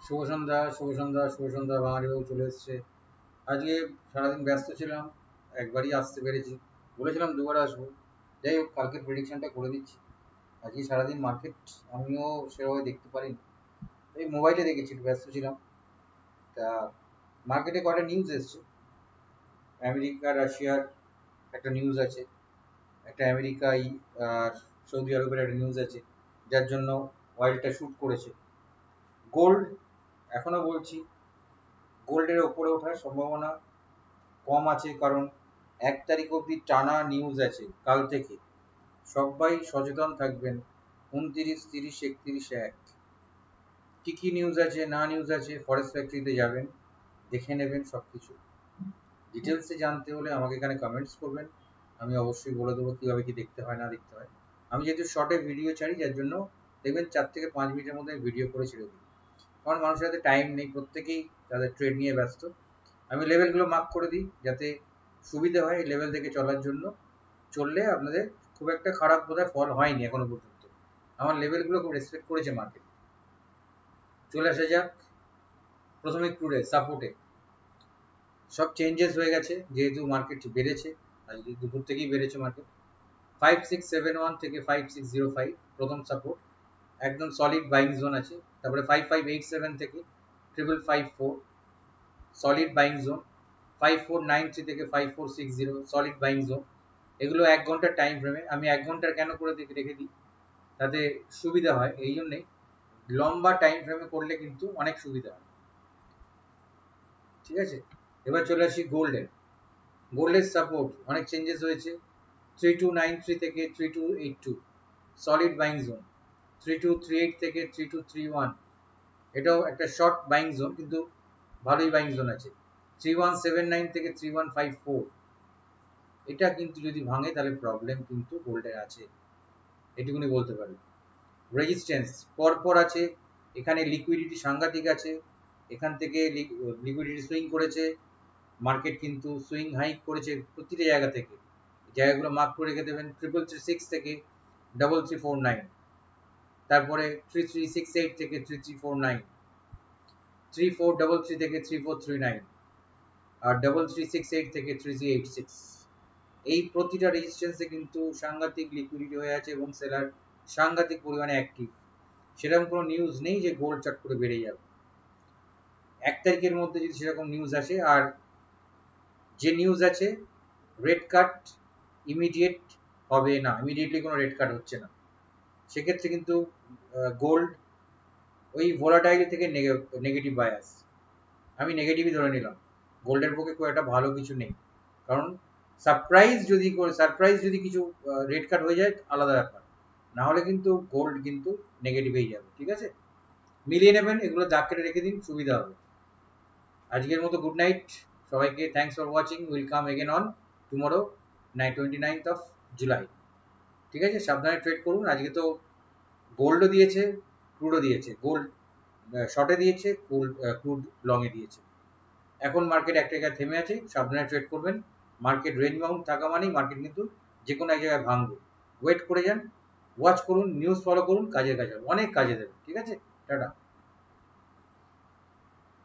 শুভ সন্ধ্যা বাঙালিবাবু চলে এসছে। আজকে সারাদিন ব্যস্ত ছিলাম, একবারই আসতে পেরেছি। বলেছিলাম দুবার আসবো। যাই হোক, কালকে প্রেডিকশনটা করে দিচ্ছি। আজকে সারাদিন মার্কেট আমিও সেভাবে দেখতে পারিনি, এই মোবাইলে দেখেছি, একটু ব্যস্ত ছিলাম। তা মার্কেটে কটা নিউজ এসছে। আমেরিকা রাশিয়ার একটা নিউজ আছে, একটা আর সৌদি আরবের একটা নিউজ আছে, যার জন্য অয়েলটা শ্যুট করেছে। গোল্ড, এখনো বলছি, গোল্ডের ওপরে ওঠার সম্ভাবনা কম আছে, কারণ 1 তারিখ অবধি টানা নিউজ আছে কাল থেকে। সবাই সচেতন থাকবেন। 29, 30, 31, 1 কি কি নিউজ আছে না নিউজ আছে, ফরেস্ট ফ্যাক্টরিতে যাবেন, দেখে নেবেন সব কিছু। ডিটেলসে জানতে হলে আমাকে এখানে কমেন্টস করবেন, আমি অবশ্যই বলে দেবো কীভাবে কি দেখতে হয় না দেখতে হয়। আমি যেহেতু শর্টে ভিডিও ছাড়ি, যার জন্য দেখবেন 4 থেকে 5 মিনিটের মধ্যে ভিডিও করে ছেড়ে দিই, কারণ মানুষের হাতে টাইম নেই, প্রত্যেকেই তাদের ট্রেড নিয়ে ব্যস্ত। আমি লেভেলগুলো মার্ক করে দিই যাতে সুবিধে হয় এই লেভেল থেকে চলার জন্য। চললে আপনাদের খুব একটা খারাপ বোধহয় ফল হয়নি এখনো পর্যন্ত। আমার লেভেলগুলো খুব রেসপেক্ট করেছে মার্কেট। চলে আসা যাক প্রথমে ক্রুডে সাপোর্টে। সব চেঞ্জেস হয়ে গেছে যেহেতু মার্কেট বেড়েছে, আজকে দুপুর থেকেই বেড়েছে মার্কেট। 5671 থেকে 5605 প্রথম সাপোর্ট, একদম সলিড বাইং জোন আছে। তারপরে 5587 থেকে 5554 সলিড বাইং জোন। 5493 থেকে 5460 সলিড বাইং জোন। এগুলো 1 ঘন্টার টাইম ফ্রেমে। আমি 1 ঘন্টার কেন করে রেখে দিই, তাতে সুবিধা হয়, এই জন্যেই। লম্বা টাইম ফ্রেমে করলে কিন্তু অনেক সুবিধা হয়, ঠিক আছে। এবার চলে আসি গোল্ডের। গোল্ডের সাপোর্ট অনেক চেঞ্জেস হয়েছে। 3293 থেকে 3282 সলিড বাইং জোন। 3238 থেকে 3231 এটাও একটা শর্ট বাইং জোন, কিন্তু ভালোই বাইং জোন আছে। 3179 থেকে 3154 এটা কিন্তু যদি ভাঙে তাহলে প্রবলেম কিন্তু গোল্ডের আছে, এটুকুনি বলতে পারি। রেজিস্ট্যান্স পরপর আছে, এখানে লিকুইডিটি সাংঘাতিক আছে, এখান থেকে লিকুইডিটি সুইং করেছে, মার্কেট কিন্তু সুইং হাইক করেছে প্রতিটা জায়গা থেকে। জায়গাগুলো মার্ক করে রেখে দেবেন। 3336 থেকে 3349, তারপরে 3368 থেকে 3349, 3433 থেকে 3439, আর 3368 থেকে 3386। এই প্রতিটা রেজিস্ট্যান্সে কিন্তু সাংঘাতিক লিকুইডিটি হয়ে আছে এবং সেলার সাংঘাতিক পরিমাণে অ্যাক্টিভ। সেরকম কোনো নিউজ নেই যে গোল্ড চট করে বেড়ে যাবে 1 তারিখের মধ্যে যদি সেরকম নিউজ আসে। আর যে নিউজ আছে, রেড কাট ইমিডিয়েট হবে না, ইমিডিয়েটলি কোনো রেড কাট হচ্ছে না, সেক্ষেত্রে কিন্তু গোল্ড ওই ভোলাটাইল থেকে নেগেটিভ বায়াস, আমি নেগেটিভই ধরে নিলাম। গোল্ডের পক্ষে খুব একটা ভালো কিছু নেই, কারণ সারপ্রাইজ যদি কিছু রেড কাট হয়ে যায় আলাদা ব্যাপার, না হলে কিন্তু গোল্ড কিন্তু নেগেটিভেই যাবে, ঠিক আছে। মিলিয়ে নেবেন, এগুলো দাগ কেটে রেখে দিন, সুবিধা হবে। আজকের মতো গুড নাইট সবাইকে, thanks for watching. Will come again on tomorrow 29th of July, ঠিক আছে। সাবধানে ট্রেড করুন। আজকে তো গোল্ডও দিয়েছে, ক্রুডও দিয়েছে। গোল্ড শর্টে দিয়েছে, ক্রুড লংয়ে দিয়েছে। এখন মার্কেট একটা জায়গায় থেমে আছে, সাবধানে ট্রেড করবেন। মার্কেট রেঞ্জ বাউন্ড থাকা মানেই মার্কেট কিন্তু যে কোনো এক জায়গায় ভাঙবে। ওয়েট করে যান, ওয়াচ করুন, নিউজ ফলো করুন, কাজের কাজ হবে, অনেক কাজে দেবে, ঠিক আছে। টাটা।